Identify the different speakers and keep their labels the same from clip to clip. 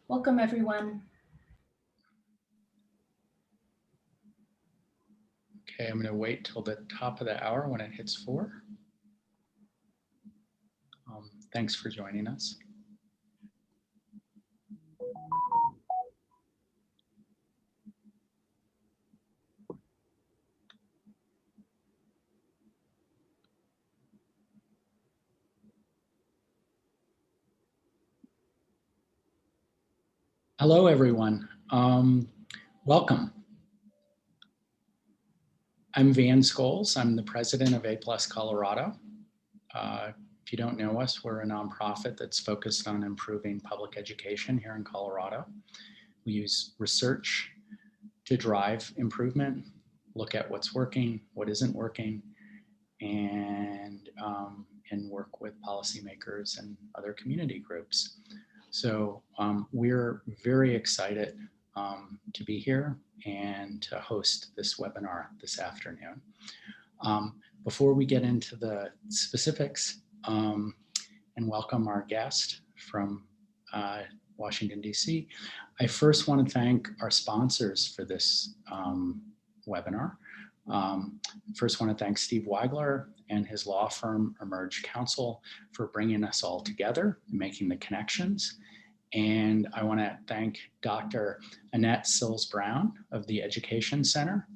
Speaker 1: Welcome, everyone.
Speaker 2: Okay, I'm going to wait till the top of the hour when it hits 4. Thanks for joining us. Hello, everyone. Welcome. I'm Van Scholes. I'm the president of A+ Colorado. If you don't know us, we're a nonprofit that's focused on improving public education here in Colorado. We use research to drive improvement, look at what's working, what isn't working, and work with policymakers and other community groups. So we're very excited to be here and to host this webinar this afternoon. Before we get into the specifics and welcome our guest from Washington, D.C., I first want to thank our sponsors for this webinar. First want to thank Steve Weigler and his law firm Emerge Counsel for bringing us all together and making the connections. And I want to thank Dr. Annette Sills-Brown of the Education Center,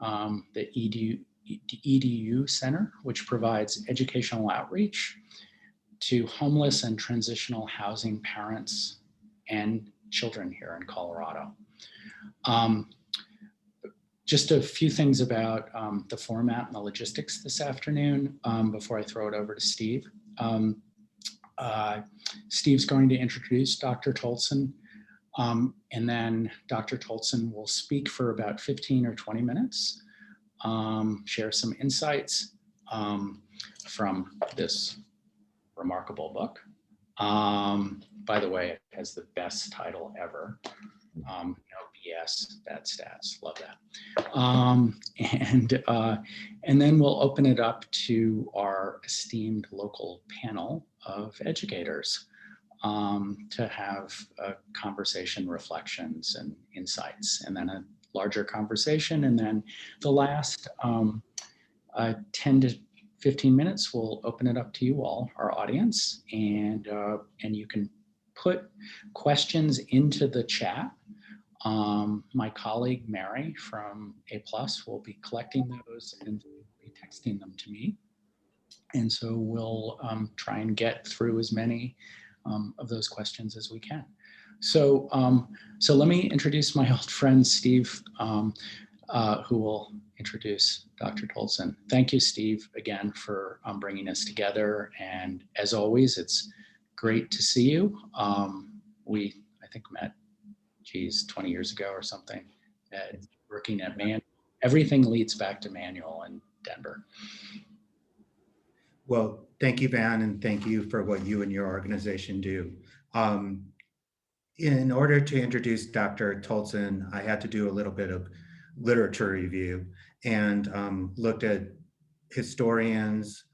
Speaker 2: the EDU Center, which provides educational outreach to homeless and transitional housing parents and children here in Colorado. Just a few things about the format and the logistics this afternoon before I throw it over to Steve. Steve's going to introduce Dr. Toldson, and then Dr. Toldson will speak for about 15 or 20 minutes, share some insights from this remarkable book. By the way, it has the best title ever. No BS, bad stats, love that. And then we'll open it up to our esteemed local panel of educators to have a conversation, reflections, and insights, and then a larger conversation. And then the last 10 to 15 minutes, we'll open it up to you all, our audience, and you can put questions into the chat. My colleague Mary from A+ will be collecting those and be texting them to me. And so we'll try and get through as many of those questions as we can. So, so let me introduce my old friend, Steve, who will introduce Dr. Toldson. Thank you, Steve, again, for bringing us together. And as always, it's great to see you. We, I think, met 20 years ago or something, working at everything leads back to Manual in Denver.
Speaker 3: Well, thank you, Van, and thank you for what you and your organization do. In order to introduce Dr. Toldson, I had to do a little bit of literature review and looked at historians,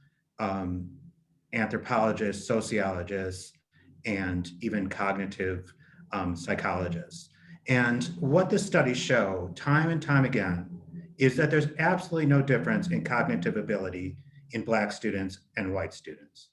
Speaker 3: anthropologists, sociologists, and even cognitive psychologists. And what the studies show time and time again is that there's absolutely no difference in cognitive ability in Black students and white students.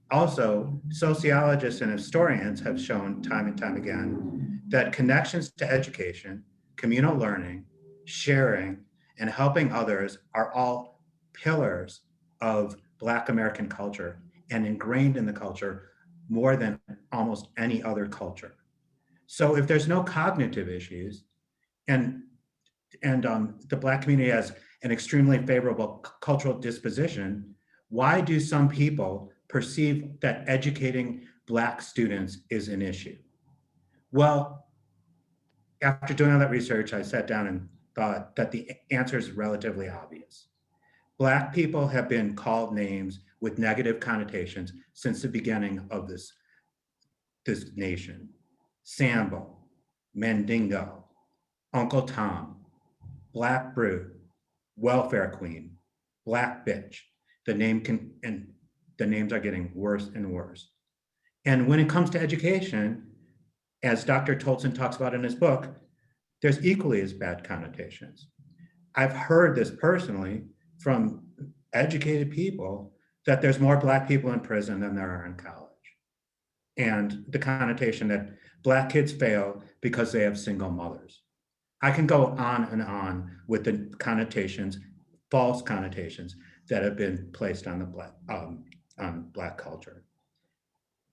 Speaker 3: Also, sociologists and historians have shown time and time again that connections to education, communal learning, sharing, and helping others are all pillars of Black American culture and ingrained in the culture more than almost any other culture. So if there's no cognitive issues and the Black community has an extremely favorable cultural disposition, why do some people perceive that educating Black students is an issue? Well, after doing all that research, I sat down and thought that the answer is relatively obvious. Black people have been called names with negative connotations since the beginning of this nation. Sambo, Mandingo, Uncle Tom, Black Brute, Welfare Queen, Black Bitch. The names are getting worse and worse. And when it comes to education, as Dr. Toldson talks about in his book, there's equally as bad connotations. I've heard this personally from educated people that there's more Black people in prison than there are in college. And the connotation that Black kids fail because they have single mothers. I can go on and on with the connotations, false connotations that have been placed on the on Black culture.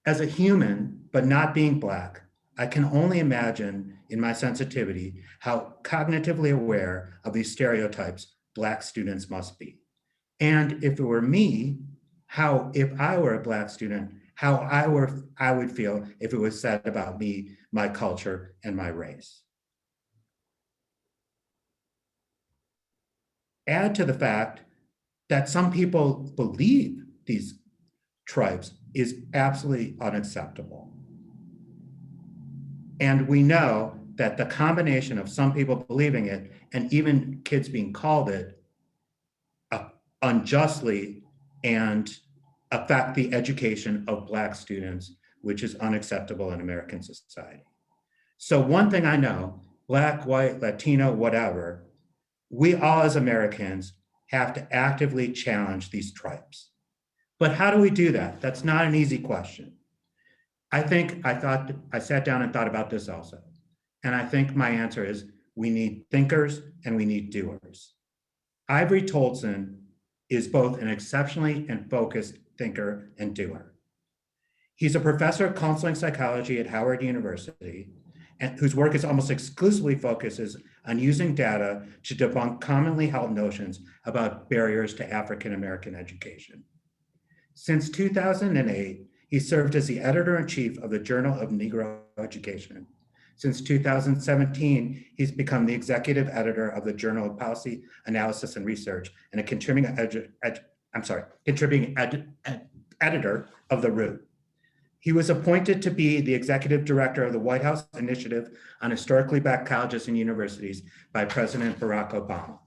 Speaker 3: As a human, but not being Black, I can only imagine in my sensitivity how cognitively aware of these stereotypes Black students must be. And if it were me, how, if I were a Black student, how I would feel if it was said about me, my culture, and my race. Add to the fact that some people believe these tribes is absolutely unacceptable. And we know that the combination of some people believing it and even kids being called it unjustly and affect the education of Black students, which is unacceptable in American society. So one thing I know, Black, white, Latino, whatever, we all as Americans have to actively challenge these tribes. But how do we do that? That's not an easy question. I sat down and thought about this also. And I think my answer is we need thinkers and we need doers. Ivory Toldson is both an exceptionally and focused thinker and doer. He's a professor of counseling psychology at Howard University, and whose work is almost exclusively focuses on using data to debunk commonly held notions about barriers to African-American education. Since 2008, he served as the editor-in-chief of the Journal of Negro Education. Since 2017, he's become the executive editor of the Journal of Policy Analysis and Research and a contributing editor of The Root. He was appointed to be the executive director of the White House Initiative on Historically Black Colleges and Universities by President Barack Obama.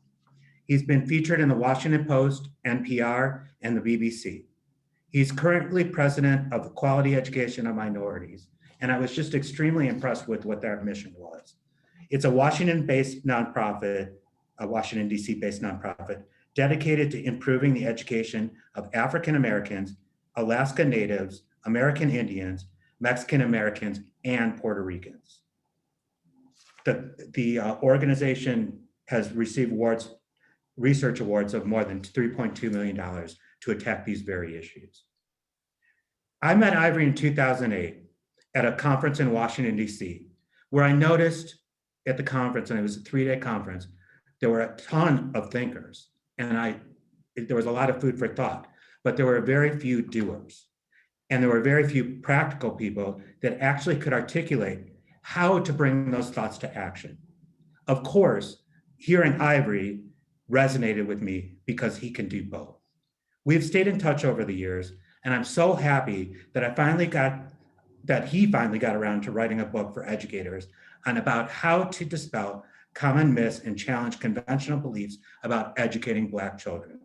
Speaker 3: He's been featured in the Washington Post, NPR, and the BBC. He's currently president of Quality Education of Minorities, and I was just extremely impressed with what their mission was. It's a Washington-based nonprofit, a Washington, DC-based nonprofit, dedicated to improving the education of African Americans, Alaska Natives, American Indians, Mexican Americans, and Puerto Ricans. The organization has received research awards of more than $3.2 million to attack these very issues. I met Ivory in 2008 at a conference in Washington, DC, where I noticed at the conference, and it was a 3-day conference, there were a ton of thinkers, and there was a lot of food for thought, but there were very few doers. And there were very few practical people that actually could articulate how to bring those thoughts to action. Of course, hearing Ivory resonated with me because he can do both. We've stayed in touch over the years, and I'm so happy that he finally got around to writing a book for educators on about how to dispel common myths and challenge conventional beliefs about educating Black children.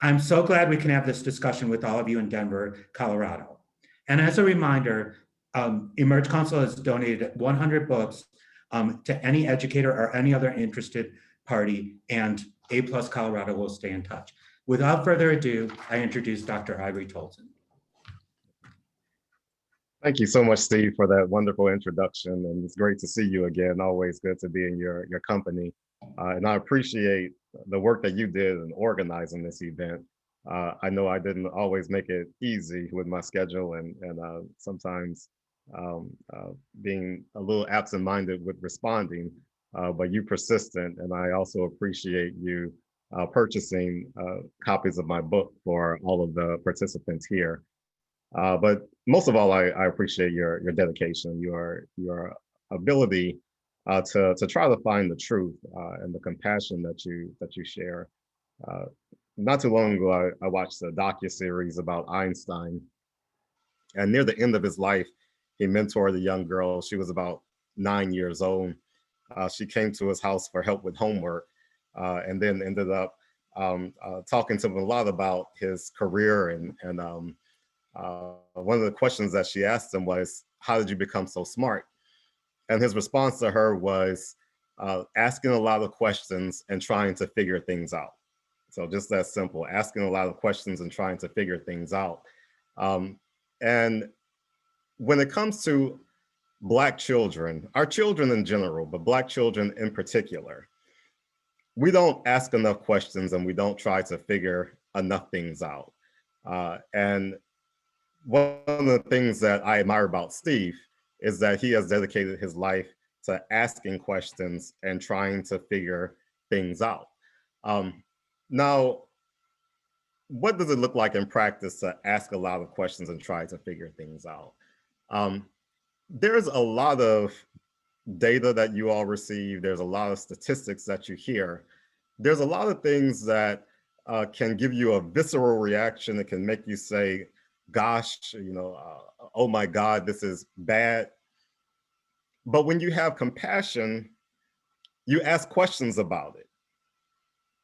Speaker 3: I'm so glad we can have this discussion with all of you in Denver, Colorado. And as a reminder, Emerge Council has donated 100 books to any educator or any other interested party, and A+ Colorado will stay in touch. Without further ado, I introduce Dr. Ivory Toldson.
Speaker 1: Thank you so much, Steve, for that wonderful introduction. And it's great to see you again. Always good to be in your company. And I appreciate the work that you did in organizing this event. I know I didn't always make it easy with my schedule and sometimes being a little absent-minded with responding, but you persistent. And I also appreciate you purchasing copies of my book for all of the participants here. But most of all, I appreciate your dedication, your ability to try to find the truth and the compassion that you share. Not too long ago, I watched a docuseries about Einstein, and near the end of his life, he mentored a young girl. She was about 9 years old. She came to his house for help with homework, and then ended up talking to him a lot about his career. And one of the questions that she asked him was, how did you become so smart? And his response to her was asking a lot of questions and trying to figure things out. So just that simple, asking a lot of questions and trying to figure things out. And when it comes to Black children, our children in general, but Black children in particular, we don't ask enough questions and we don't try to figure enough things out. And one of the things that I admire about Steve is that he has dedicated his life to asking questions and trying to figure things out. Now, what does it look like in practice to ask a lot of questions and try to figure things out? There's a lot of data that you all receive. There's a lot of statistics that you hear. There's a lot of things that can give you a visceral reaction. It can make you say, gosh, oh my God, this is bad. But when you have compassion, you ask questions about it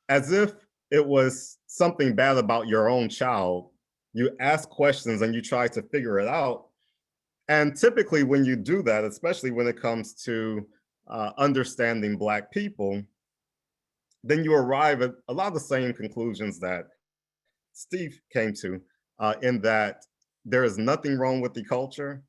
Speaker 1: as if it was something bad about your own child. You ask questions and you try to figure it out. And typically when you do that, especially when it comes to understanding Black people, then you arrive at a lot of the same conclusions that Steve came to, in that there is nothing wrong with the culture,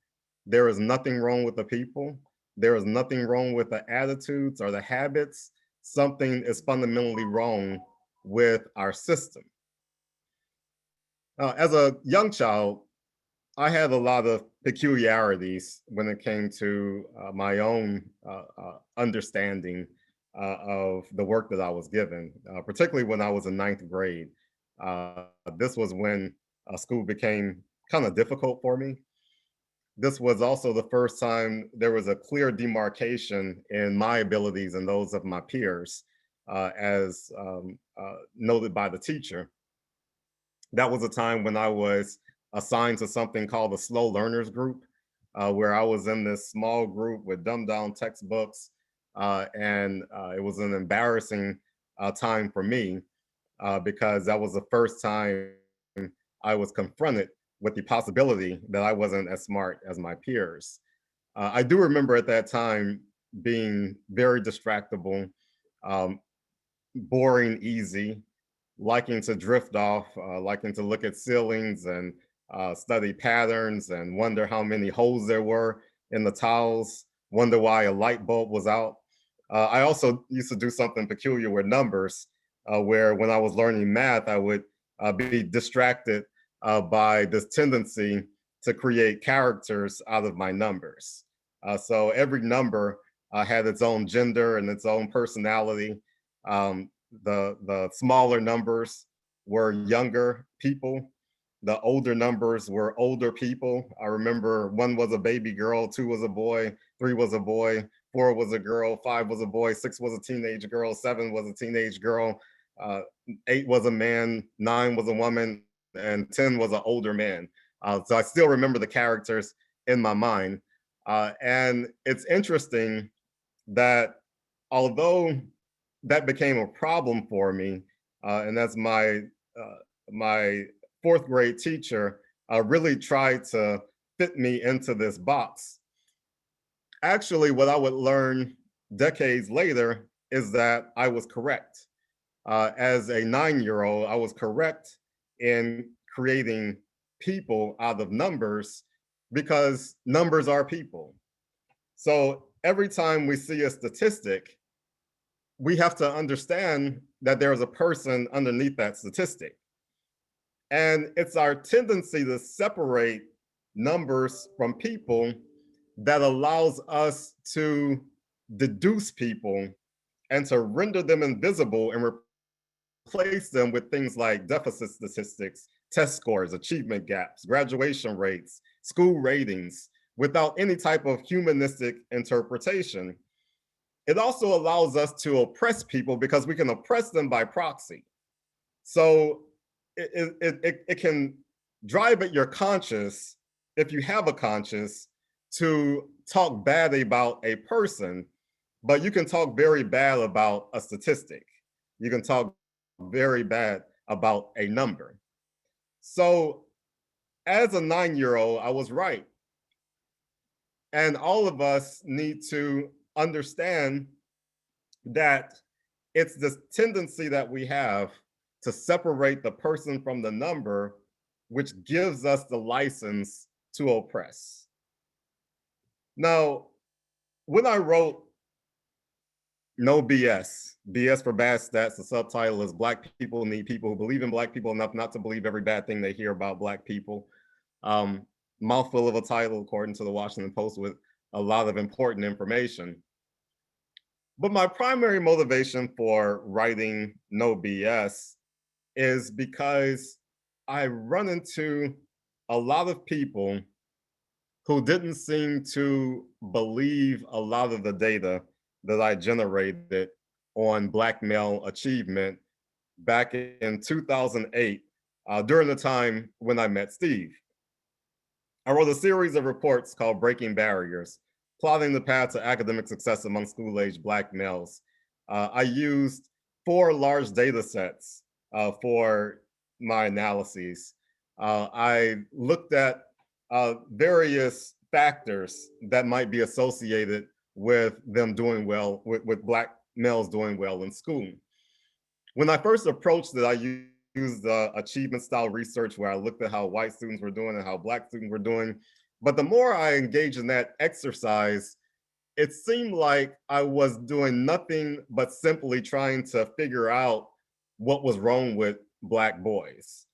Speaker 1: there is nothing wrong with the people, there is nothing wrong with the attitudes or the habits. Something is fundamentally wrong with our system. As a young child, I had a lot of peculiarities when it came to my own understanding of the work that I was given, particularly when I was in ninth grade. This was when school became kind of difficult for me. This was also the first time there was a clear demarcation in my abilities and those of my peers, as noted by the teacher. That was a time when I was assigned to something called the Slow Learners Group, where I was in this small group with dumbed down textbooks. And it was an embarrassing time for me because that was the first time I was confronted with the possibility that I wasn't as smart as my peers. I do remember at that time being very distractible, boring easy, liking to drift off, liking to look at ceilings and study patterns and wonder how many holes there were in the tiles, wonder why a light bulb was out. I also used to do something peculiar with numbers, where when I was learning math, I would be distracted by this tendency to create characters out of my numbers. So every number had its own gender and its own personality. The smaller numbers were younger people. The older numbers were older people. I remember 1 was a baby girl, 2 was a boy, 3 was a boy, 4 was a girl, 5 was a boy, 6 was a teenage girl, 7 was a teenage girl, 8 was a man, 9 was a woman, and 10 was an older man. So I still remember the characters in my mind. And it's interesting that although that became a problem for me, and that's my fourth grade teacher really tried to fit me into this box. Actually, what I would learn decades later is that I was correct. As a 9-year-old, I was correct in creating people out of numbers because numbers are people. So every time we see a statistic, we have to understand that there is a person underneath that statistic. And it's our tendency to separate numbers from people that allows us to deduce people and to render them invisible and replace them with things like deficit statistics, test scores, achievement gaps, graduation rates, school ratings, without any type of humanistic interpretation. It also allows us to oppress people because we can oppress them by proxy. So it can drive at your conscience, if you have a conscience, to talk badly about a person, but you can talk very bad about a statistic. You can talk very bad about a number. So as a 9-year-old, I was right. And all of us need to understand that it's this tendency that we have to separate the person from the number, which gives us the license to oppress. Now, when I wrote No BS, BS for Bad Stats, the subtitle is Black People Need People Who Believe in Black People Enough Not to Believe Every Bad Thing They Hear About Black People. Mouthful of a title, according to the Washington Post, with a lot of important information. But my primary motivation for writing No BS is because I run into a lot of people who didn't seem to believe a lot of the data that I generated on Black male achievement back in 2008, during the time when I met Steve. I wrote a series of reports called Breaking Barriers, plotting the path to academic success among school-aged Black males. I used 4 large data sets for my analyses. I looked at various factors that might be associated with them doing well, with Black males doing well in school. When I first approached it, I used achievement style research where I looked at how white students were doing and how Black students were doing. But the more I engaged in that exercise, it seemed like I was doing nothing but simply trying to figure out what was wrong with Black boys.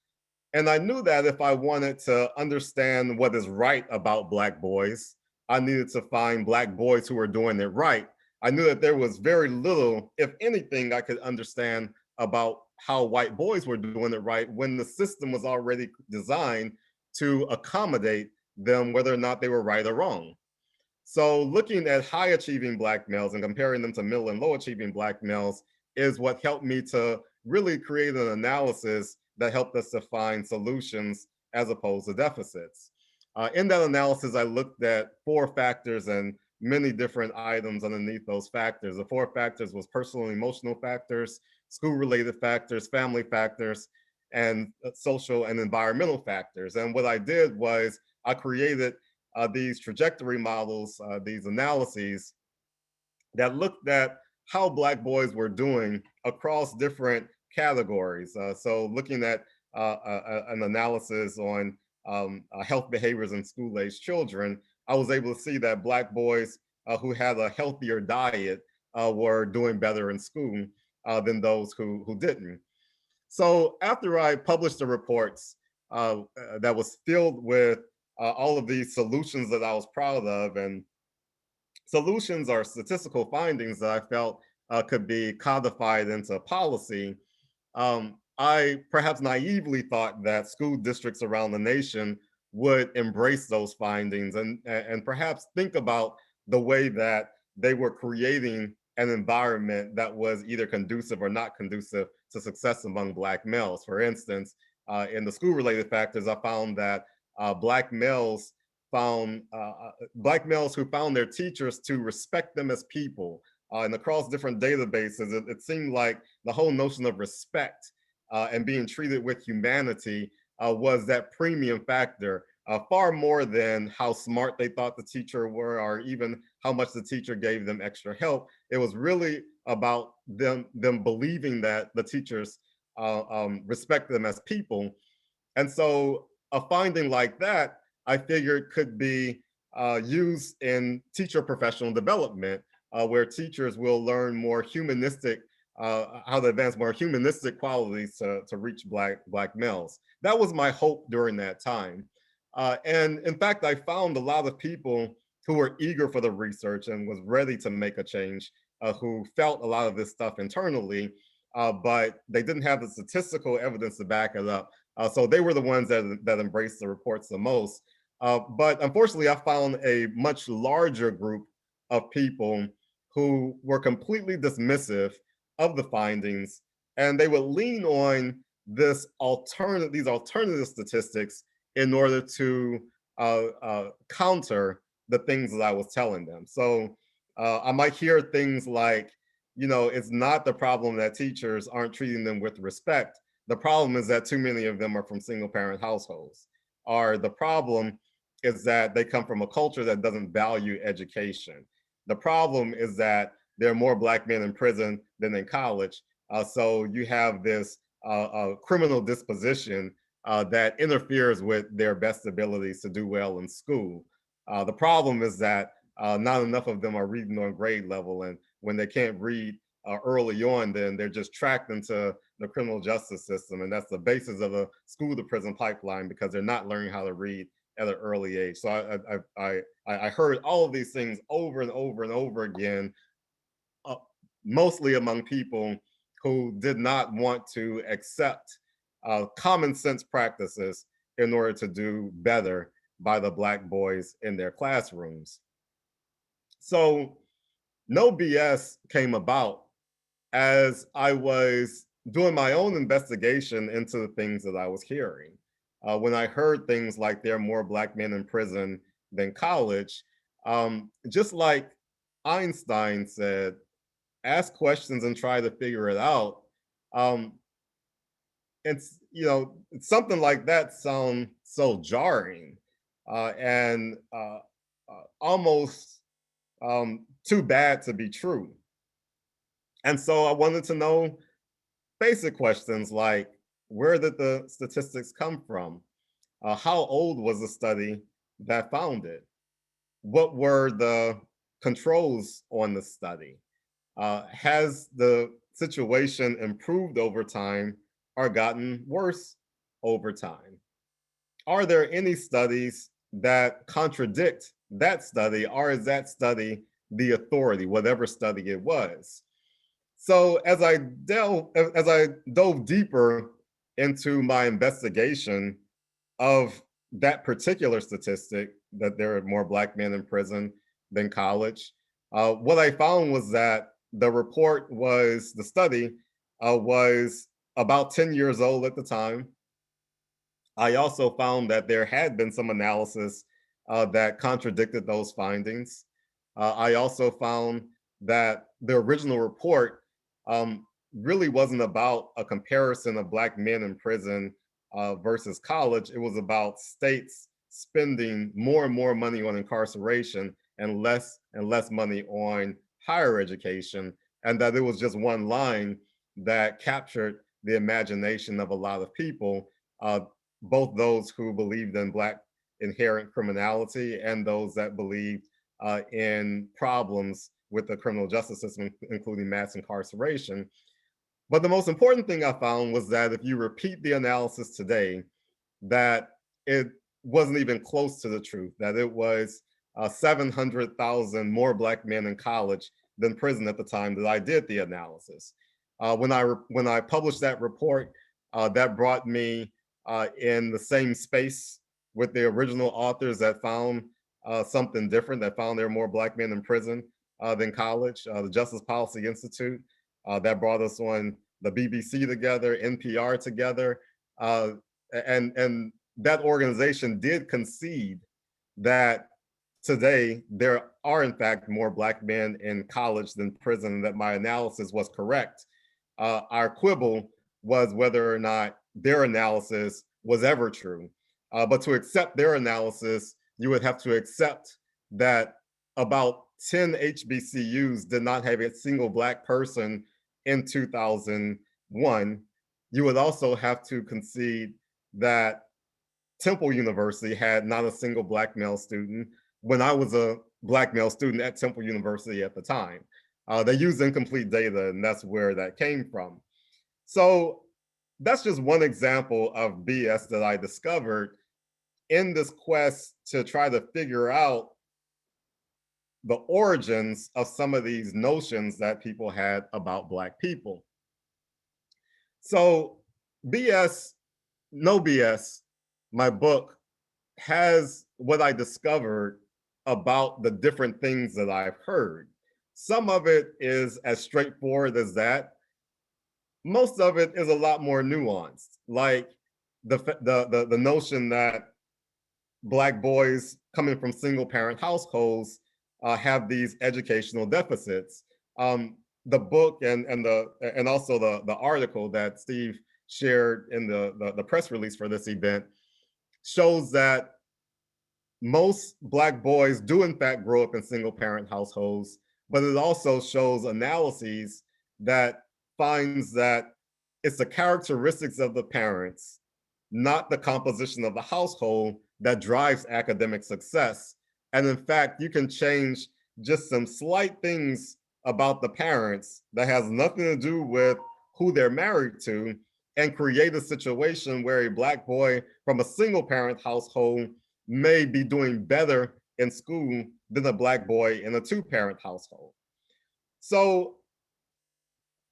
Speaker 1: And I knew that if I wanted to understand what is right about Black boys, I needed to find Black boys who were doing it right. I knew that there was very little, if anything, I could understand about how white boys were doing it right when the system was already designed to accommodate them, whether or not they were right or wrong. So looking at high achieving Black males and comparing them to middle and low achieving Black males is what helped me to really create an analysis that helped us to find solutions as opposed to deficits. In that analysis, I looked at 4 factors and many different items underneath those factors. The 4 factors was personal and emotional factors, school-related factors, family factors, and social and environmental factors. And what I did was I created these trajectory models, these analyses that looked at how Black boys were doing across different categories. So looking at an analysis on health behaviors in school-aged children, I was able to see that Black boys who had a healthier diet were doing better in school than those who didn't. So after I published the reports that was filled with all of these solutions that I was proud of, and solutions are statistical findings that I felt could be codified into policy, I perhaps naively thought that school districts around the nation would embrace those findings and perhaps think about the way that they were creating an environment that was either conducive or not conducive to success among Black males. For instance, in the school-related factors, I found that Black males who found their teachers to respect them as people. And across different databases, it seemed like the whole notion of respect and being treated with humanity was that premium factor, far more than how smart they thought the teacher were or even how much the teacher gave them extra help. It was really about them believing that the teachers respect them as people. And so a finding like that, I figured could be used in teacher professional development, where teachers will learn more humanistic, how to advance more humanistic qualities to reach Black males. That was my hope during that time. And in fact, I found a lot of people who were eager for the research and was ready to make a change, who felt a lot of this stuff internally, but they didn't have the statistical evidence to back it up. So they were the ones that embraced the reports the most. But unfortunately, I found a much larger group of people who were completely dismissive of the findings, and they would lean on these alternative statistics in order to counter the things that I was telling them. So I might hear things like, it's not the problem that teachers aren't treating them with respect. The problem is that too many of them are from single parent households. Or the problem is that they come from a culture that doesn't value education. The problem is that there are more Black men in prison than in college. So you have this criminal disposition that interferes with their best abilities to do well in school. The problem is that not enough of them are reading on grade level, and when they can't read early on, then they're just tracked into the criminal justice system, and that's the basis of the school to prison pipeline, because they're not learning how to read at an early age. So I heard all of these things over and over and over again, uh, mostly among people who did not want to accept common sense practices in order to do better by the Black boys in their classrooms. So No BS came about as I was doing my own investigation into the things that I was hearing. When I heard things like there are more Black men in prison than college, just like Einstein said, ask questions and try to figure it out. Um, it's, something like that sounds so jarring and almost too bad to be true. And so I wanted to know basic questions like, where did the statistics come from? How old was the study that found it? What were the controls on the study? Has the situation improved over time or gotten worse over time? Are there any studies that contradict that study, or is that study the authority, whatever study it was? So as I dove deeper into my investigation of that particular statistic, that there are more Black men in prison than college, what I found was that the study was about 10 years old at the time. I also found that there had been some analysis that contradicted those findings. I also found that the original report really wasn't about a comparison of Black men in prison versus college. It was about states spending more and more money on incarceration and less money on higher education, and that it was just one line that captured the imagination of a lot of people, both those who believed in Black inherent criminality and those that believed in problems with the criminal justice system, including mass incarceration. But the most important thing I found was that if you repeat the analysis today, that it wasn't even close to the truth, that it was 700,000 more Black men in college than prison at the time that I did the analysis. When I published that report, that brought me in the same space with the original authors that found something different, that found there were more Black men in prison than college. The Justice Policy Institute, that brought us on the BBC together, NPR together, and that organization did concede that today there are in fact more Black men in college than prison, and that my analysis was correct. Our quibble was whether or not their analysis was ever true. But to accept their analysis, you would have to accept that about 10 HBCUs did not have a single Black person in 2001. You would also have to concede that Temple University had not a single Black male student when I was a Black male student at Temple University at the time. They used incomplete data, and that's where that came from. So that's just one example of BS that I discovered in this quest to try to figure out the origins of some of these notions that people had about Black people. So BS, No BS, my book, has what I discovered about the different things that I've heard. Some of it is as straightforward as that. Most of it is a lot more nuanced, like the notion that Black boys coming from single parent households have these educational deficits. The book and also the article that Steve shared in the press release for this event shows that most Black boys do in fact grow up in single parent households, but it also shows analyses that finds that it's the characteristics of the parents, not the composition of the household, that drives academic success. And in fact, you can change just some slight things about the parents that has nothing to do with who they're married to, and create a situation where a Black boy from a single parent household may be doing better in school than a Black boy in a two-parent household. So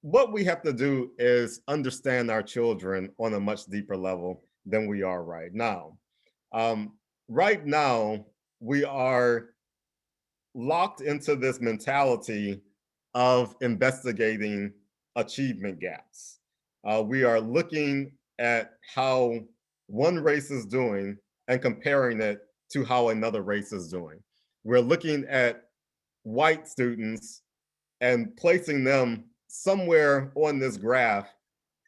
Speaker 1: what we have to do is understand our children on a much deeper level than we are right now. Right now, we are locked into this mentality of investigating achievement gaps. We are looking at how one race is doing and comparing it to how another race is doing. We're looking at white students and placing them somewhere on this graph,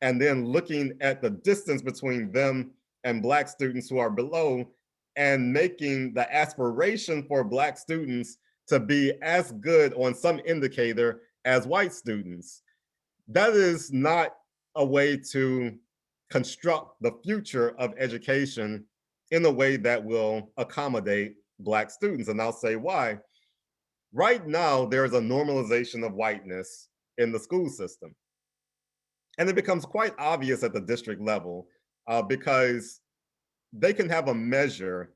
Speaker 1: and then looking at the distance between them and Black students who are below, and making the aspiration for Black students to be as good on some indicator as white students. That is not a way to construct the future of education in a way that will accommodate Black students. And I'll say why. Right now, there is a normalization of whiteness in the school system. And it becomes quite obvious at the district level because they can have a measure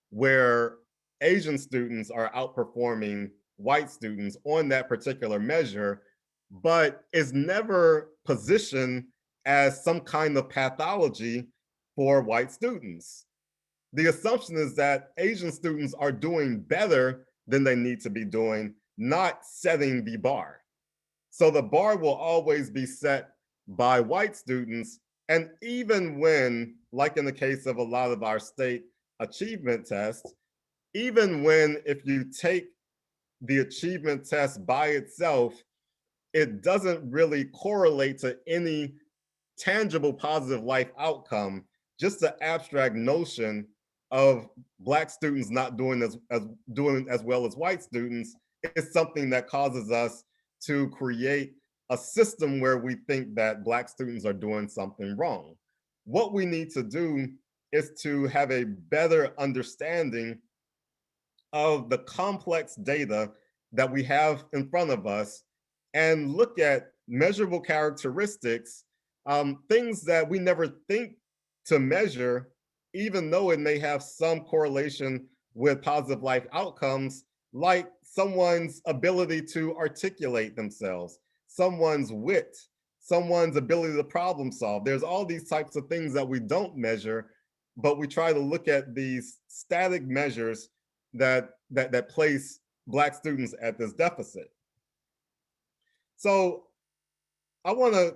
Speaker 1: where Asian students are outperforming white students on that particular measure, but is never positioned as some kind of pathology for white students. The assumption is that Asian students are doing better than they need to be doing, not setting the bar. So the bar will always be set by white students. And even when, like in the case of a lot of our state achievement tests, even when if you take the achievement test by itself, it doesn't really correlate to any tangible positive life outcome, just the abstract notion of Black students not doing as well as white students is something that causes us to create a system where we think that Black students are doing something wrong. What we need to do is to have a better understanding of the complex data that we have in front of us and look at measurable characteristics, things that we never think to measure, even though it may have some correlation with positive life outcomes, like someone's ability to articulate themselves, someone's wit, someone's ability to problem solve. There's all these types of things that we don't measure, but we try to look at these static measures that place Black students at this deficit. So I want to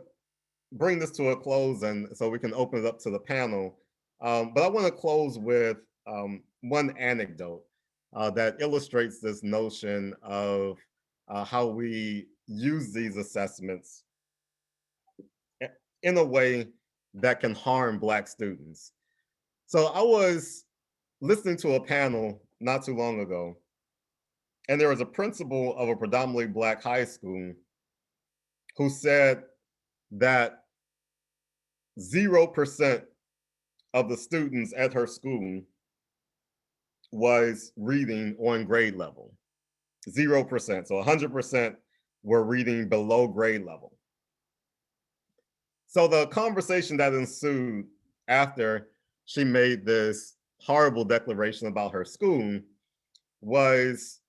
Speaker 1: bring this to a close, and so we can open it up to the panel. But I want to close with one anecdote that illustrates this notion of how we use these assessments in a way that can harm Black students. So I was listening to a panel not too long ago, and there was a principal of a predominantly Black high school who said that 0% of the students at her school was reading on grade level. 0%. So 100% were reading below grade level. So the conversation that ensued after she made this horrible declaration about her school was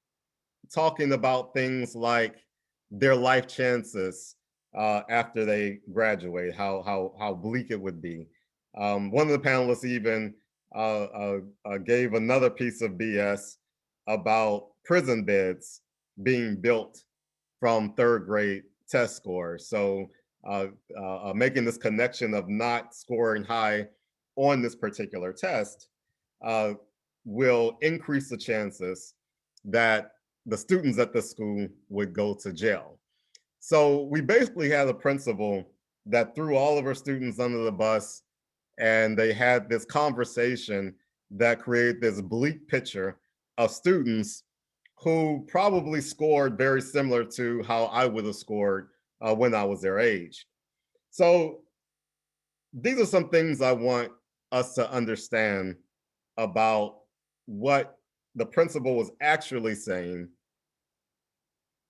Speaker 1: talking about things like their life chances after they graduate, how bleak it would be. One of the panelists even gave another piece of BS about prison beds being built from third grade test scores. So making this connection of not scoring high on this particular test will increase the chances that the students at the school would go to jail. So we basically had a principal that threw all of her students under the bus, and they had this conversation that create this bleak picture of students who probably scored very similar to how I would have scored when I was their age. So these are some things I want us to understand about what the principal was actually saying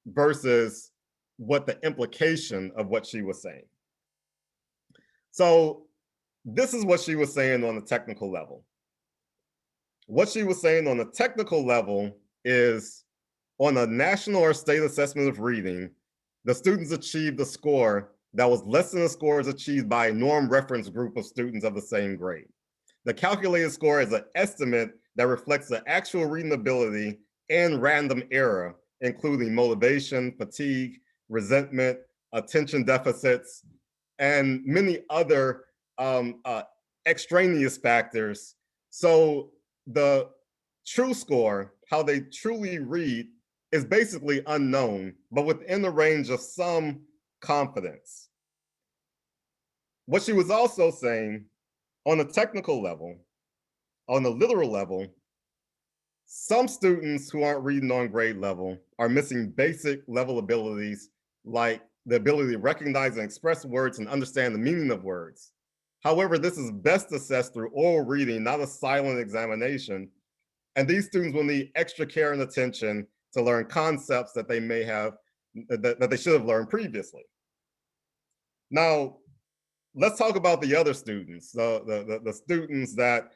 Speaker 1: versus what the implication of what she was saying. So this is what she was saying on the technical level. What she was saying on the technical level is, on a national or state assessment of reading, the students achieved a score that was less than the scores achieved by a norm reference group of students of the same grade. The calculated score is an estimate that reflects the actual reading ability and random error, including motivation, fatigue, resentment, attention deficits, and many other extraneous factors. So the true score, how they truly read, is basically unknown, but within the range of some confidence. What she was also saying, on a technical level, on a literal level, some students who aren't reading on grade level are missing basic level abilities like the ability to recognize and express words and understand the meaning of words. However, this is best assessed through oral reading, not a silent examination. And these students will need extra care and attention to learn concepts that they may have, that they should have learned previously. Now, let's talk about the other students, the students that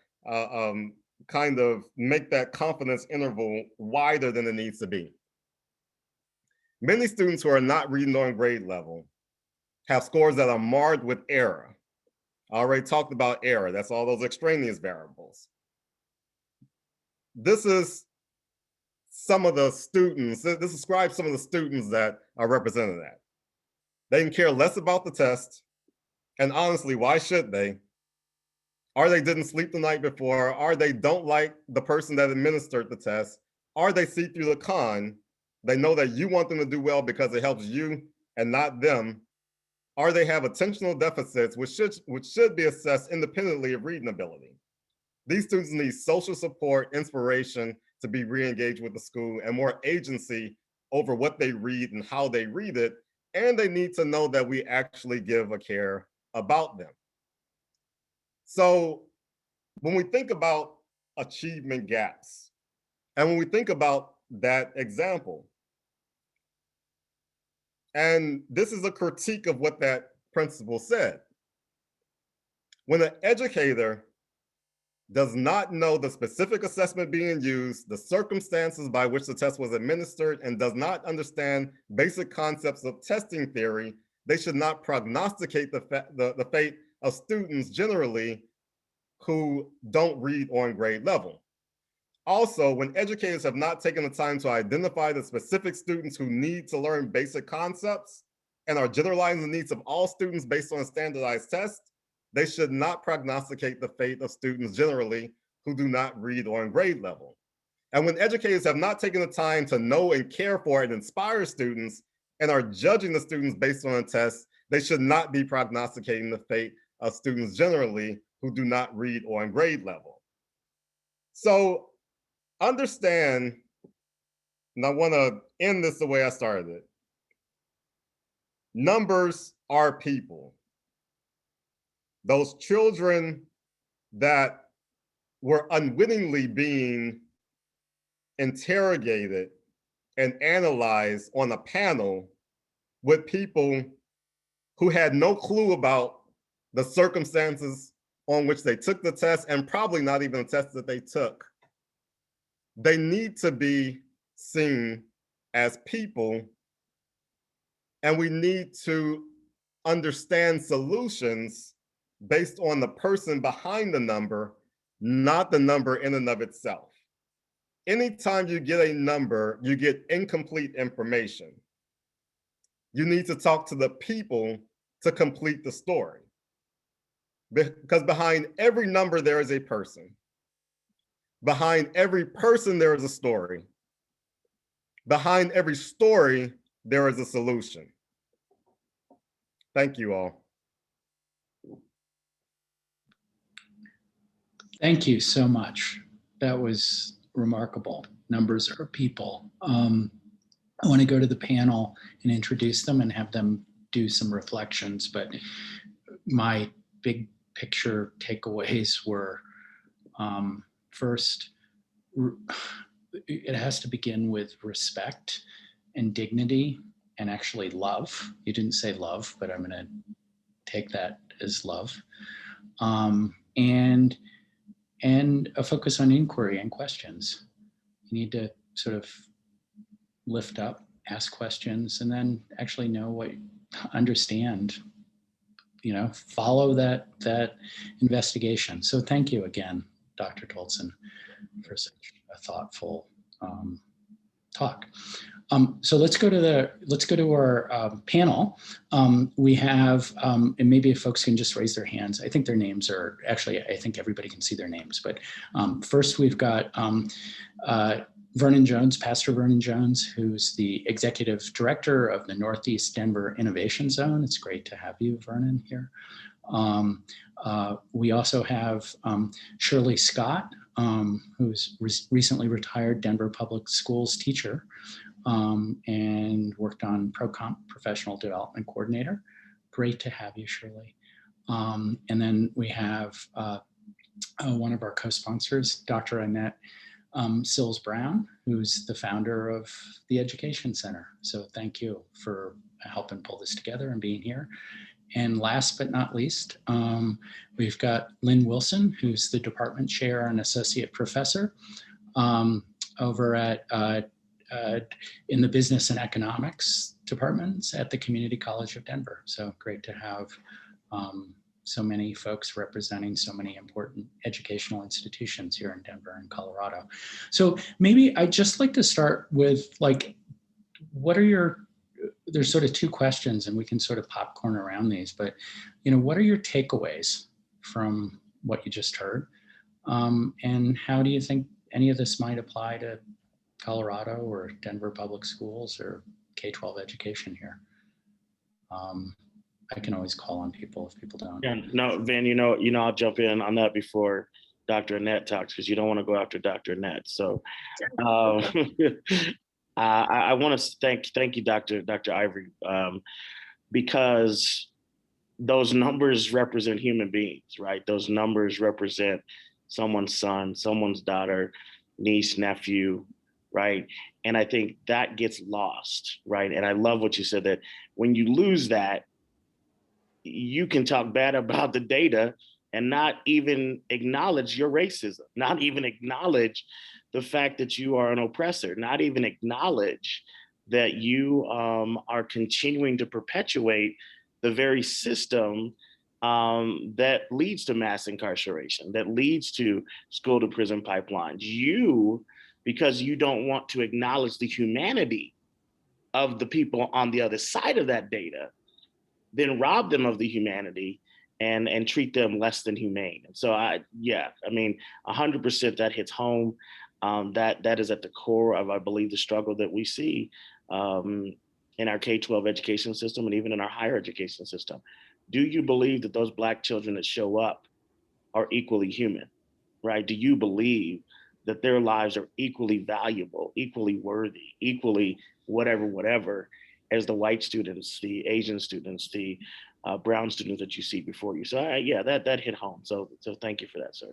Speaker 1: kind of make that confidence interval wider than it needs to be. Many students who are not reading on grade level have scores that are marred with error. I already talked about error. That's all those extraneous variables. This is some of the students, this describes some of the students that are represented at. They can care less about the test. And honestly, why should they? Or they didn't sleep the night before, or they don't like the person that administered the test, or they see through the con. They know that you want them to do well because it helps you and not them. Or they have attentional deficits, which should be assessed independently of reading ability. These students need social support, inspiration to be re-engaged with the school, and more agency over what they read and how they read it. And they need to know that we actually give a care about them. So when we think about achievement gaps, and when we think about that example, and this is a critique of what that principal said. When an educator does not know the specific assessment being used, the circumstances by which the test was administered, and does not understand basic concepts of testing theory, they should not prognosticate the fate of students generally who don't read on grade level. Also, when educators have not taken the time to identify the specific students who need to learn basic concepts and are generalizing the needs of all students based on a standardized test, they should not prognosticate the fate of students generally who do not read on grade level. And when educators have not taken the time to know and care for and inspire students and are judging the students based on a test, they should not be prognosticating the fate of students generally who do not read on grade level. So understand, and I want to end this the way I started it. Numbers are people. Those children that were unwittingly being interrogated and analyzed on a panel with people who had no clue about the circumstances on which they took the test, and probably not even the test that they took. They need to be seen as people, and we need to understand solutions based on the person behind the number, not the number in and of itself. Anytime you get a number, you get incomplete information. You need to talk to the people to complete the story. Because behind every number, there is a person. Behind every person, there is a story. Behind every story, there is a solution. Thank you all.
Speaker 2: Thank you so much. That was remarkable. Numbers are people. I want to go to the panel and introduce them and have them do some reflections, but my big picture takeaways were, first, it has to begin with respect and dignity and actually love. You didn't say love, but I'm going to take that as love. And a focus on inquiry and questions. You need to sort of lift up, ask questions, and then actually know what, understand, follow that investigation. So thank you again, Dr. Toldson, for such a thoughtful talk. So let's go to our panel. We have, and maybe if folks can just raise their hands. I think their names are actually, I think everybody can see their names. But first, we've got Vernon Jones, Pastor Vernon Jones, who's the executive director of the Northeast Denver Innovation Zone. It's great to have you, Vernon, here. We also have Shirley Scott, who's recently retired Denver Public Schools teacher, and worked on Professional Development Coordinator. Great to have you, Shirley. And then we have one of our co-sponsors, Dr. Annette Sills Brown, who's the founder of the Education Center. So thank you for helping pull this together and being here. And last but not least, we've got Lynn Wilson, who's the department chair and associate professor over at in the business and economics departments at the Community College of Denver. So great to have so many folks representing so many important educational institutions here in Denver and Colorado. So maybe I'd just like to start with, like, what are your, there's sort of two questions and we can sort of popcorn around these, but, what are your takeaways from what you just heard? And how do you think any of this might apply to Colorado or Denver Public Schools or K-12 education here? I can always call on people if people don't.
Speaker 4: Yeah, no, Van, I'll jump in on that before Dr. Annette talks, because you don't want to go after Dr. Annette. So I want to thank you, Dr. Ivory, because those numbers represent human beings, right? Those numbers represent someone's son, someone's daughter, niece, nephew, right? And I think that gets lost, right? And I love what you said, that when you lose that, you can talk bad about the data and not even acknowledge your racism, not even acknowledge the fact that you are an oppressor, not even acknowledge that you are continuing to perpetuate the very system that leads to mass incarceration, that leads to school to prison pipelines. You, because you don't want to acknowledge the humanity of the people on the other side of that data, then rob them of the humanity and treat them less than humane. And so 100% that hits home. That is at the core of, I believe, the struggle that we see in our K-12 education system and even in our higher education system. Do you believe that those Black children that show up are equally human, right? Do you believe that their lives are equally valuable, equally worthy, equally whatever, as the white students, the Asian students, the brown students that you see before you? So that hit home. So thank you for that, sir.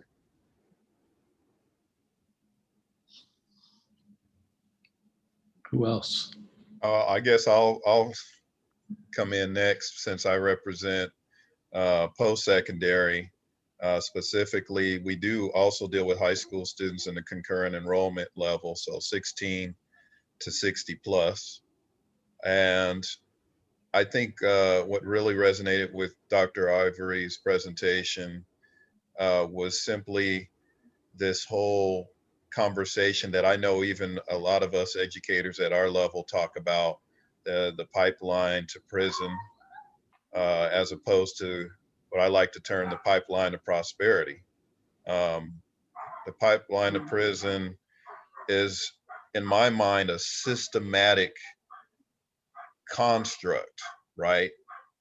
Speaker 2: Who else?
Speaker 5: I guess I'll come in next, since I represent post-secondary. Specifically, we do also deal with high school students in the concurrent enrollment level, so 16 to 60 plus. And I think what really resonated with Dr. Ivory's presentation was simply this whole conversation that I know even a lot of us educators at our level talk about, the pipeline to prison, as opposed to what I like to term the pipeline to prosperity. The pipeline to prison is, in my mind, a systematic construct, right,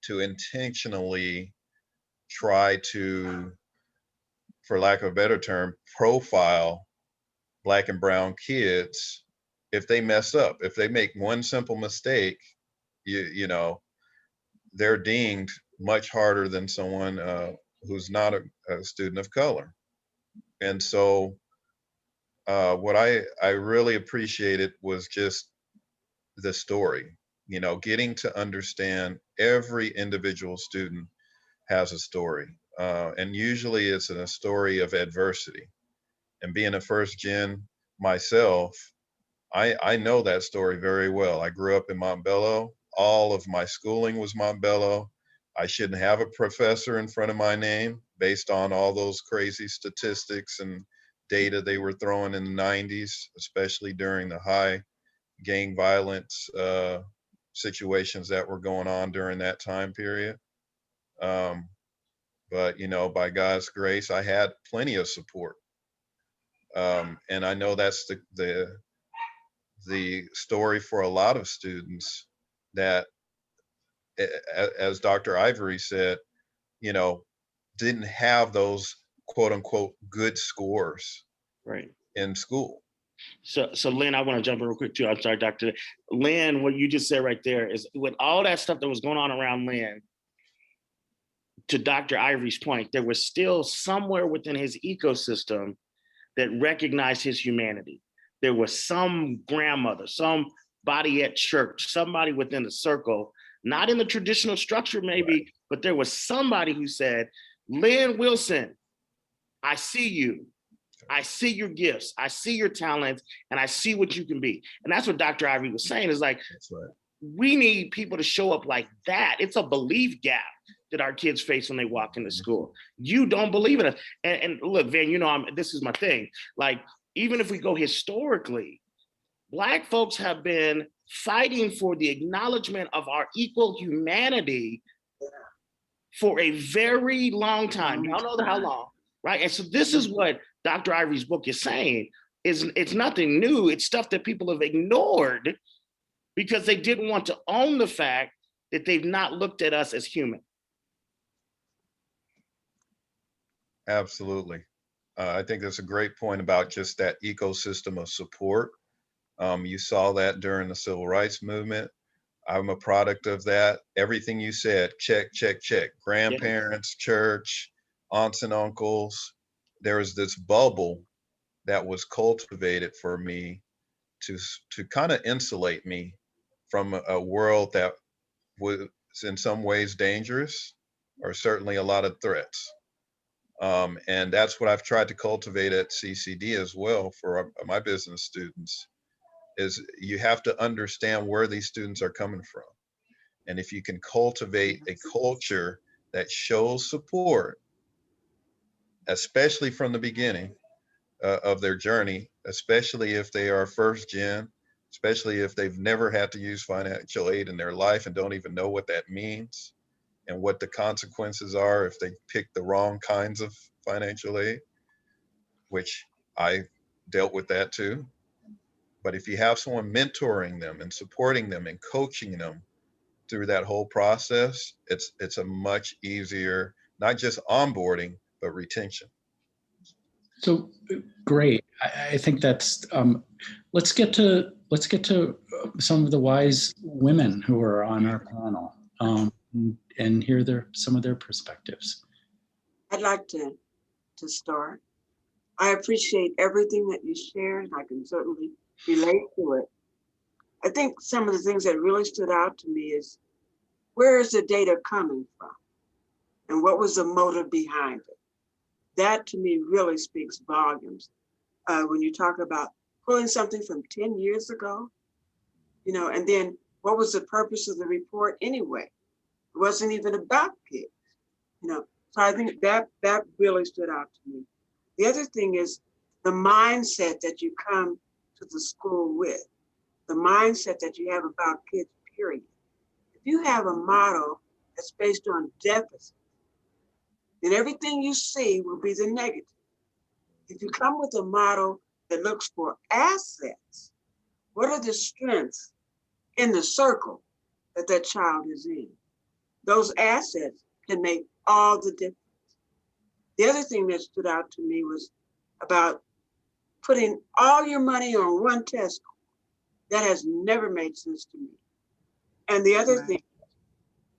Speaker 5: to intentionally try to for lack of a better term, profile Black and brown kids if they mess up. If they make one simple mistake, you know, they're dinged much harder than someone who's not a student of color. And so what I really appreciated was just the story, you know, getting to understand every individual student has a story. And usually it's a story of adversity. And being a first gen myself, I know that story very well. I grew up in Montbello. All of my schooling was Montbello. I shouldn't have a professor in front of my name based on all those crazy statistics and data they were throwing in the 90s, especially during the high gang violence situations that were going on during that time period. But, you know, by God's grace, I had plenty of support. And I know that's the story for a lot of students that, as Dr. Ivory said, you know, didn't have those quote unquote good scores
Speaker 4: Right.
Speaker 5: in school.
Speaker 4: So Lynn, I want to jump in real quick too. I'm sorry, Dr. Lynn, what you just said right there is with all that stuff that was going on around Lynn, to Dr. Ivory's point, there was still somewhere within his ecosystem that recognized his humanity. There was some grandmother, somebody at church, somebody within the circle, not in the traditional structure maybe, right, but there was somebody who said, Lynn Wilson, I see you. I see your gifts. I see your talents, and I see what you can be. And that's what Dr. Ivory was saying is like,
Speaker 5: right,
Speaker 4: we need people to show up like that. It's a belief gap that our kids face when they walk into school. You don't believe in us. And look, Van, you know, this is my thing. Like, even if we go historically, Black folks have been fighting for the acknowledgement of our equal humanity for a very long time. Y'all know how long, right? And so this is what Dr. Ivory's book is saying, is it's nothing new. It's stuff that people have ignored because they didn't want to own the fact that they've not looked at us as human.
Speaker 5: Absolutely. I think that's a great point about just that ecosystem of support. You saw that during the civil rights movement. I'm a product of that. Everything you said, check, check, check. Grandparents, church, aunts and uncles. There was this bubble that was cultivated for me to kind of insulate me from a world that was in some ways dangerous, or certainly a lot of threats. And that's what I've tried to cultivate at CCD as well for my business students, is you have to understand where these students are coming from. And if you can cultivate a culture that shows support, especially from the beginning of their journey, especially if they are first gen, especially if they've never had to use financial aid in their life and don't even know what that means and what the consequences are if they pick the wrong kinds of financial aid, which I dealt with that too. But if you have someone mentoring them and supporting them and coaching them through that whole process, it's a much easier, not just onboarding, but retention.
Speaker 2: So great. I think that's, let's get to some of the wise women who are on our panel and hear some of their perspectives.
Speaker 6: I'd like to start. I appreciate everything that you shared. I can certainly relate to it. I think some of the things that really stood out to me is, where is the data coming from? And what was the motive behind it? That to me really speaks volumes. When you talk about pulling something from 10 years ago, you know, and then what was the purpose of the report anyway? It wasn't even about kids, you know. So I think that really stood out to me. The other thing is the mindset that you come to the school with, the mindset that you have about kids, period. If you have a model that's based on deficit, then everything you see will be the negative. If you come with a model that looks for assets, what are the strengths in the circle that child is in? Those assets can make all the difference. The other thing that stood out to me was about putting all your money on one test. That has never made sense to me. And the other thing,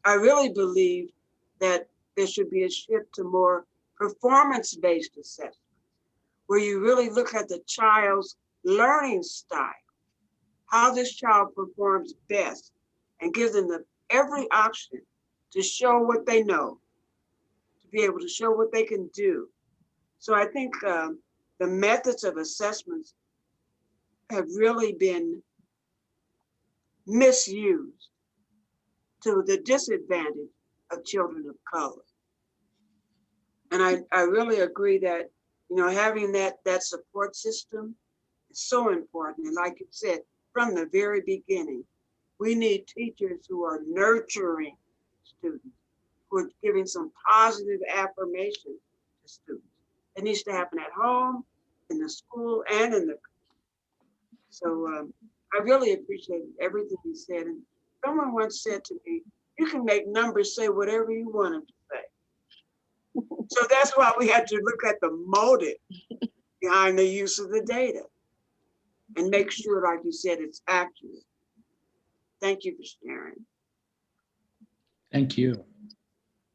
Speaker 6: I really believe that there should be a shift to more performance-based assessments, where you really look at the child's learning style, how this child performs best, and give them every option to show what they know, to be able to show what they can do. So I think the methods of assessments have really been misused to the disadvantage of children of color. And I really agree that, having that support system is so important. And like you said, from the very beginning, we need teachers who are nurturing students, who are giving some positive affirmation to students. It needs to happen at home, in the school, and in the. So I really appreciated everything you said. And someone once said to me, you can make numbers say whatever you want them to say. So that's why we had to look at the motive behind the use of the data and make sure, like you said, it's accurate. Thank you for sharing.
Speaker 2: Thank you,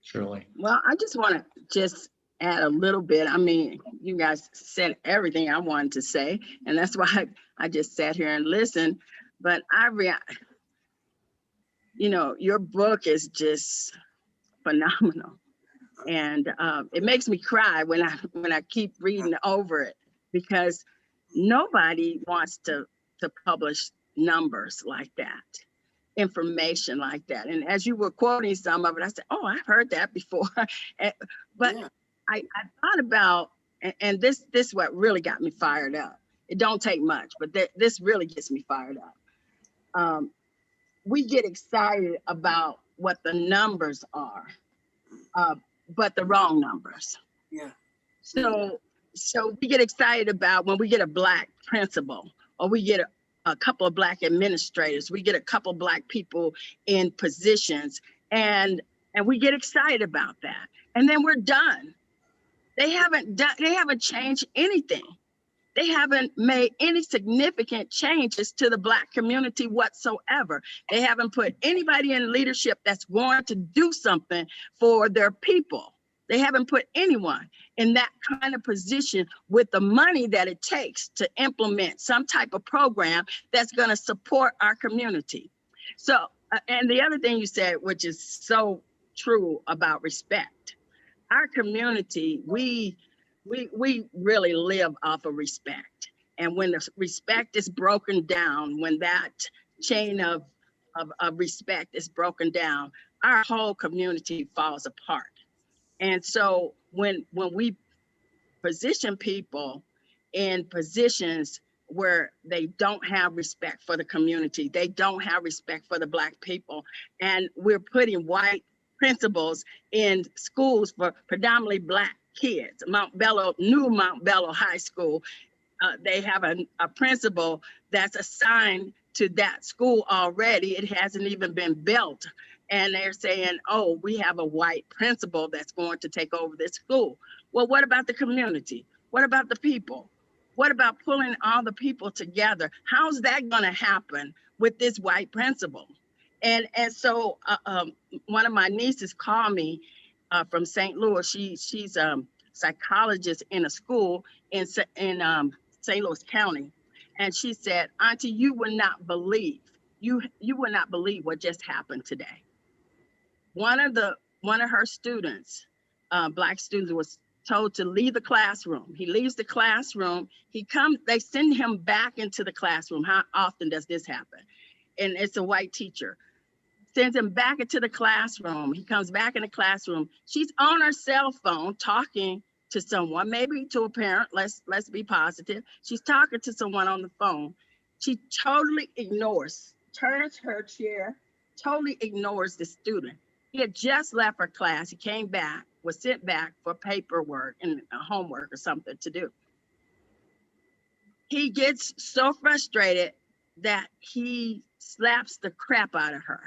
Speaker 2: Shirley.
Speaker 7: Well, I just want to just add a little bit. I mean, you guys said everything I wanted to say, and that's why I just sat here and listened. But your book is just phenomenal, and it makes me cry when I keep reading over it, because nobody wants to publish numbers like that, information like that. And as you were quoting some of it, I said, oh, I've heard that before. But yeah. I thought about, and this what really got me fired up. It don't take much, but this really gets me fired up. We get excited about what the numbers are, but the wrong numbers.
Speaker 6: Yeah.
Speaker 7: So we get excited about when we get a Black principal, or we get a couple of Black administrators, we get a couple of Black people in positions, and we get excited about that. And then we're done. They haven't changed anything. They haven't made any significant changes to the Black community whatsoever. They haven't put anybody in leadership that's going to do something for their people. They haven't put anyone in that kind of position with the money that it takes to implement some type of program that's going to support our community. So, and the other thing you said, which is so true about respect. Our community, we really live off of respect. And when the respect is broken down, when that chain of respect is broken down, our whole community falls apart. And so when we position people in positions where they don't have respect for the community, they don't have respect for the Black people, and we're putting white principals in schools for predominantly Black kids. New Mount Bello High School, they have a principal that's assigned to that school already. It hasn't even been built. And they're saying, oh, we have a white principal that's going to take over this school. Well, what about the community? What about the people? What about pulling all the people together? How's that going to happen with this white principal? And so one of my nieces called me from St. Louis. She's a psychologist in a school in St. Louis County. And she said, Auntie, you would not believe what just happened today. One of her students, Black students, was told to leave the classroom. He leaves the classroom. They send him back into the classroom. How often does this happen? And it's a white teacher. Sends him back into the classroom. He comes back in the classroom. She's on her cell phone talking to someone, maybe to a parent. Let's be positive. She's talking to someone on the phone. She totally turns her chair, totally ignores the student. He had just left her class. He came back, was sent back for paperwork and homework or something to do. He gets so frustrated that he slaps the crap out of her.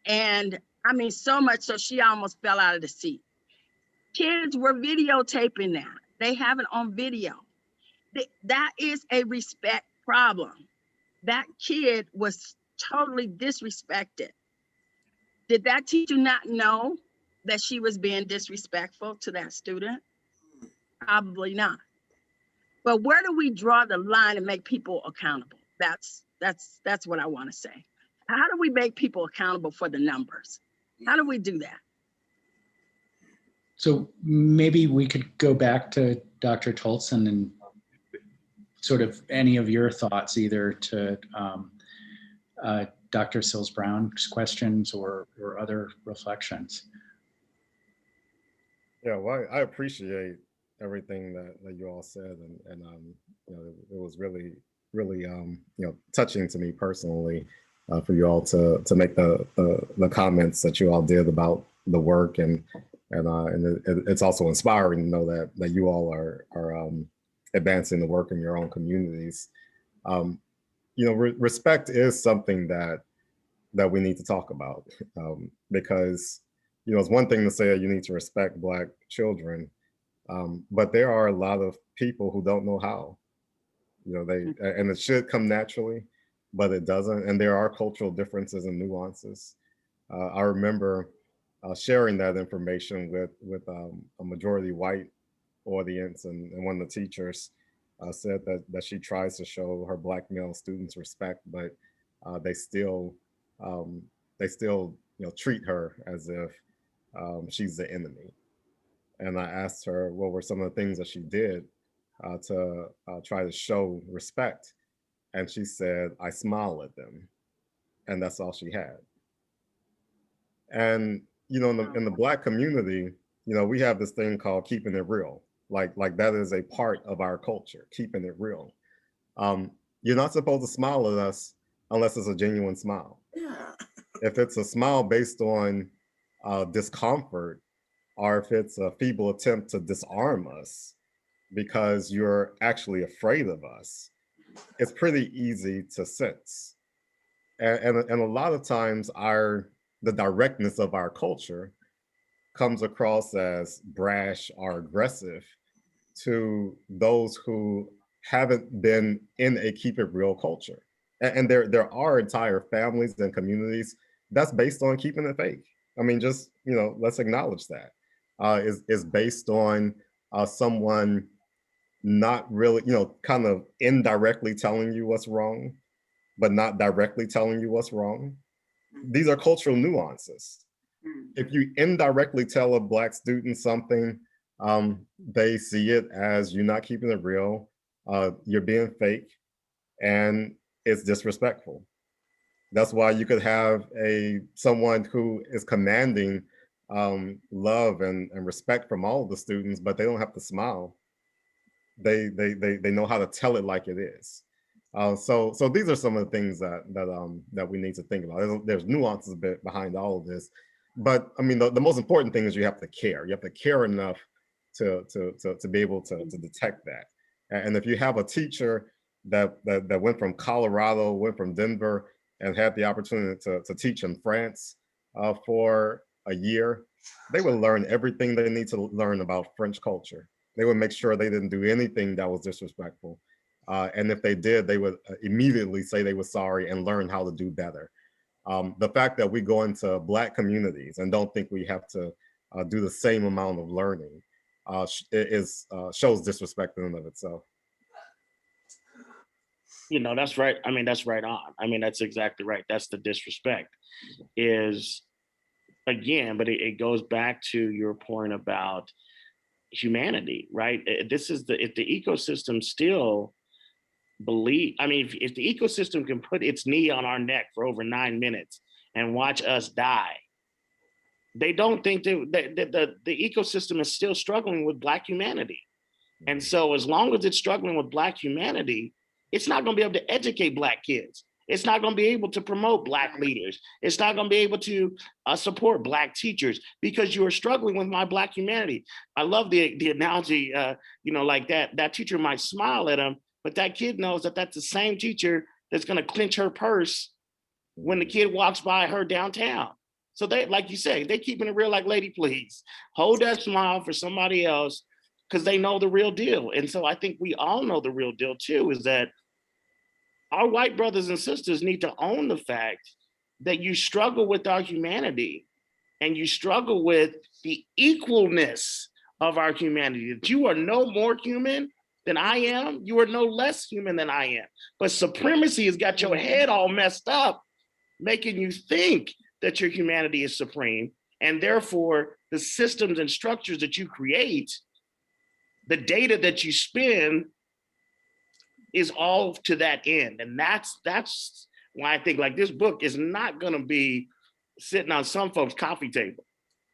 Speaker 7: And I mean, so much so she almost fell out of the seat. Kids were videotaping that. They have it on video. That is a respect problem. That kid was totally disrespected. Did that teacher not know that she was being disrespectful to that student? Probably not. But where do we draw the line and make people accountable? That's what I want to say. How do we make people accountable for the numbers? How do we do that?
Speaker 2: So maybe we could go back to Dr. Toldson and sort of any of your thoughts, either to Dr. Sills-Brown's questions or other reflections.
Speaker 1: Yeah, well, I appreciate everything that you all said, and you know, it was really you know, touching to me personally for you all to make the comments that you all did about the work, and it's also inspiring to know that you all are advancing the work in your own communities. You know, respect is something that we need to talk about, because, you know, it's one thing to say you need to respect Black children, but there are a lot of people who don't know how. You know, and it should come naturally, but it doesn't. And there are cultural differences and nuances. I remember sharing that information with a majority white audience, and one of the teachers said that she tries to show her Black male students respect, but they still you know, treat her as if she's the enemy. And I asked her what were some of the things that she did to try to show respect, and she said, "I smile at them," and that's all she had. And you know, in the Black community, you know, we have this thing called keeping it real. Like that is a part of our culture, keeping it real. You're not supposed to smile at us unless it's a genuine smile.
Speaker 6: Yeah.
Speaker 1: If it's a smile based on discomfort, or if it's a feeble attempt to disarm us because you're actually afraid of us, it's pretty easy to sense. And a lot of times the directness of our culture comes across as brash or aggressive to those who haven't been in a keep it real culture. And there are entire families and communities that's based on keeping it fake. I mean, just, you know, let's acknowledge that. Is based on someone not really, you know, kind of indirectly telling you what's wrong, but not directly telling you what's wrong. These are cultural nuances. If you indirectly tell a Black student something, they see it as you're not keeping it real, you're being fake, and it's disrespectful. That's why you could have someone who is commanding love and respect from all of the students, but they don't have to smile. They know how to tell it like it is. So these are some of the things that we need to think about. There's nuances behind all of this, but I mean the most important thing is you have to care. You have to care enough to be able to detect that. And if you have a teacher that went from Colorado, went from Denver, and had the opportunity to teach in France for a year, they would learn everything they need to learn about French culture. They would make sure they didn't do anything that was disrespectful. And if they did, they would immediately say they were sorry and learn how to do better. The fact that we go into Black communities and don't think we have to do the same amount of learning shows disrespect in and of itself.
Speaker 4: You know, that's right. I mean, that's right on. I mean, that's exactly right. That's the disrespect is, again, but it goes back to your point about humanity, right? This is if the ecosystem still I mean, if the ecosystem can put its knee on our neck for over 9 minutes and watch us die, they don't think that the ecosystem is still struggling with Black humanity. And so as long as it's struggling with Black humanity, it's not going to be able to educate Black kids. It's not going to be able to promote Black leaders. It's not going to be able to support Black teachers because you are struggling with my Black humanity. I love the analogy, you know, like that teacher might smile at him, but that kid knows that that's the same teacher that's going to clench her purse when the kid walks by her downtown. So they, like you say, they keeping it real like lady please. Hold that smile for somebody else because they know the real deal. And so I think we all know the real deal too, is that our white brothers and sisters need to own the fact that you struggle with our humanity and you struggle with the equalness of our humanity, that you are no more human than I am, you are no less human than I am. But supremacy has got your head all messed up, making you think that your humanity is supreme. And therefore, the systems and structures that you create, the data that you spend is all to that end. And that's why I think like this book is not gonna be sitting on some folks' coffee table,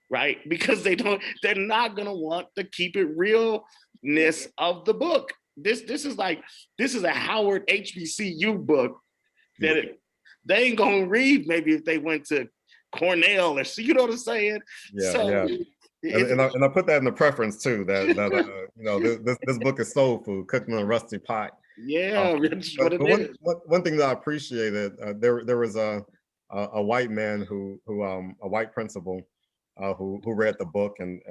Speaker 4: right? Because they're not gonna want to keep it realness of the book. This is a Howard HBCU book that they ain't gonna read maybe if they went to Cornell or, you know what I'm saying?
Speaker 1: Yeah,
Speaker 4: So,
Speaker 1: yeah. And I put that in the preference too, that you know, this book is soul food, cooked in a rusty pot.
Speaker 4: yeah, that's what it is.
Speaker 1: One thing that I appreciated, there was a white man a white principal who read the book, and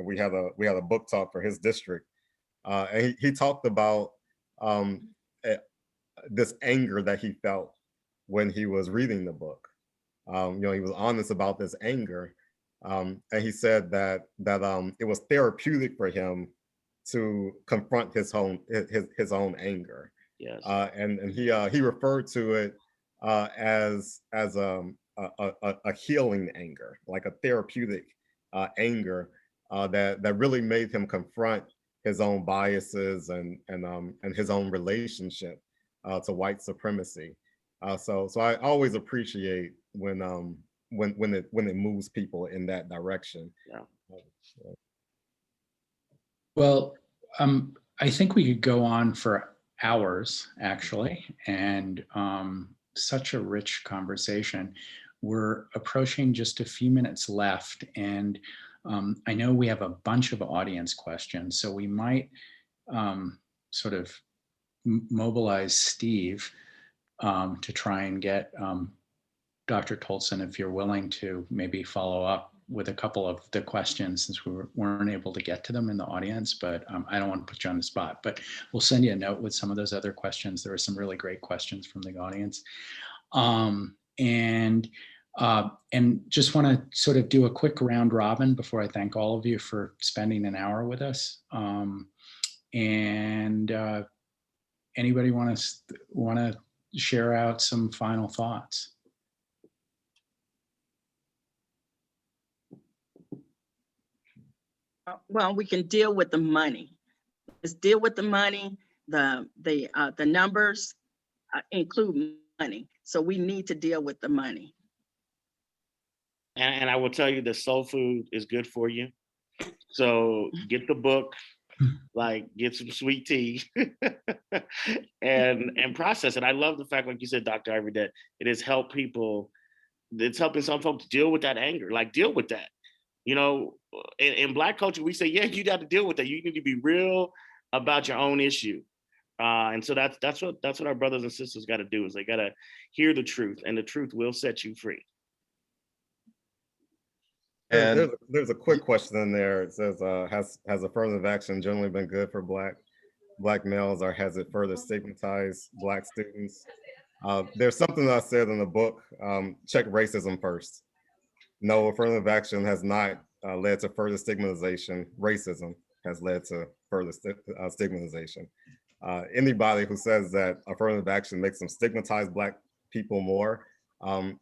Speaker 1: we had a book talk for his district, and he talked about this anger that he felt when he was reading the book. You know, he was honest about this anger, and he said that it was therapeutic for him to confront his own anger.
Speaker 4: Yes.
Speaker 1: And he referred to it as a healing anger, like a therapeutic anger that really made him confront his own biases and his own relationship to white supremacy. So I always appreciate when it moves people in that direction.
Speaker 4: Yeah.
Speaker 2: Well, I think we could go on for hours, actually, and such a rich conversation. We're approaching just a few minutes left, and I know we have a bunch of audience questions, so we might sort of mobilize Steve to try and get Dr. Toldson, if you're willing to maybe follow up with a couple of the questions, since we weren't able to get to them in the audience, but I don't want to put you on the spot, but we'll send you a note with some of those other questions. There were some really great questions from the audience. And just want to sort of do a quick round robin before I thank all of you for spending an hour with us. Anybody want to share out some final thoughts?
Speaker 7: Well, we can deal with the money. Let's deal with the money. The numbers include money. So we need to deal with the money.
Speaker 4: And I will tell you that soul food is good for you. So get the book, like get some sweet tea and process it. I love the fact, like you said, Dr. Ivory, that it has helped people, it's helping some folks deal with that anger, like deal with that. You know, in Black culture, we say, yeah, you got to deal with that. You need to be real about your own issue. And so that's what our brothers and sisters got to do, is they got to hear the truth, and the truth will set you free.
Speaker 1: And there's a quick question in there. It says, has affirmative action generally been good for black males, or has it further stigmatized Black students? There's something that I said in the book, check racism first. No, affirmative action has not led to further stigmatization. Racism has led to further stigmatization. Anybody who says that affirmative action makes them stigmatize Black people more,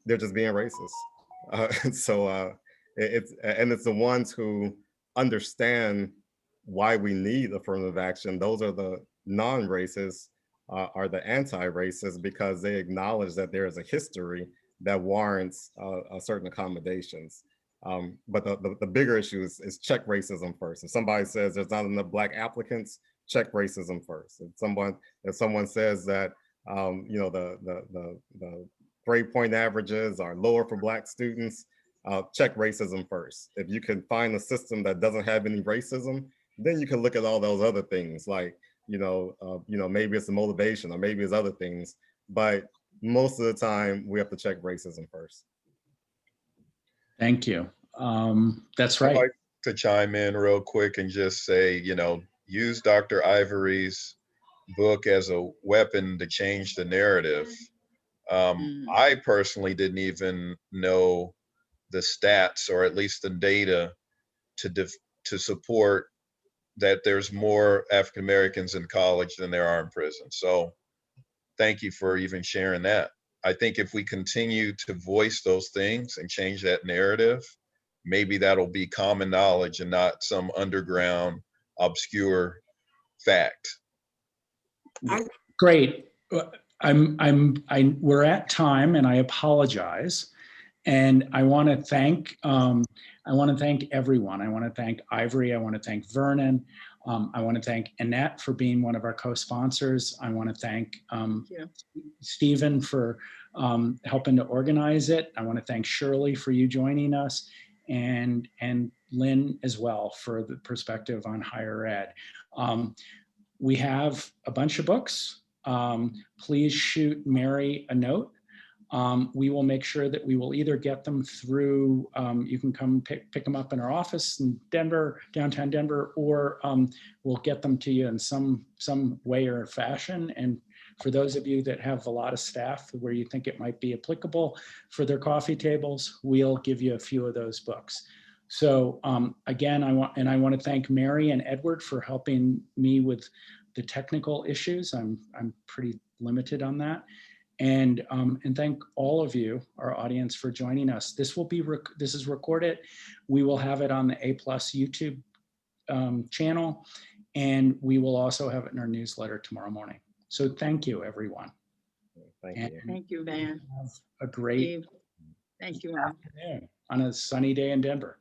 Speaker 1: they're just being racist. So it's the ones who understand why we need affirmative action. Those are the non-racists, are the anti-racists, because they acknowledge that there is a history that warrants certain accommodations. But the bigger issue is check racism first. If somebody says there's not enough Black applicants, check racism first. If someone says that you know, the grade point averages are lower for Black students, check racism first. If you can find a system that doesn't have any racism, then you can look at all those other things, like maybe it's the motivation, or maybe it's other things. But most of the time, we have to check racism first.
Speaker 2: Thank you. That's
Speaker 5: I'd
Speaker 2: right.
Speaker 5: like to chime in real quick and just say, use Dr. Ivory's book as a weapon to change the narrative. I personally didn't even know the stats, or at least the data, to support that there's more African Americans in college than there are in prison. So thank you for even sharing that. I think if we continue to voice those things and change that narrative, maybe that'll be common knowledge and not some underground, obscure fact.
Speaker 2: Great. We're at time, and I apologize. And I want to thank everyone. I want to thank Ivory. I want to thank Vernon. I want to thank Annette for being one of our co-sponsors. I want to thank Stephen for helping to organize it. I want to thank Shirley for you joining us, and Lynn as well for the perspective on higher ed. We have a bunch of books. Please shoot Mary a note. We will make sure that we will either get them through, you can come pick them up in our office in Denver, downtown Denver, or we'll get them to you in some way or fashion. And for those of you that have a lot of staff where you think it might be applicable for their coffee tables, we'll give you a few of those books. So again, I want to thank Mary and Edward for helping me with the technical issues. I'm pretty limited on that. And thank all of you, our audience, for joining us. This is recorded. We will have it on the A+ YouTube channel, and we will also have it in our newsletter tomorrow morning. So thank you, everyone.
Speaker 1: Thank you.
Speaker 7: Thank you, Van.
Speaker 2: Have a great
Speaker 7: Thank you, Van.
Speaker 2: afternoon on a sunny day in Denver.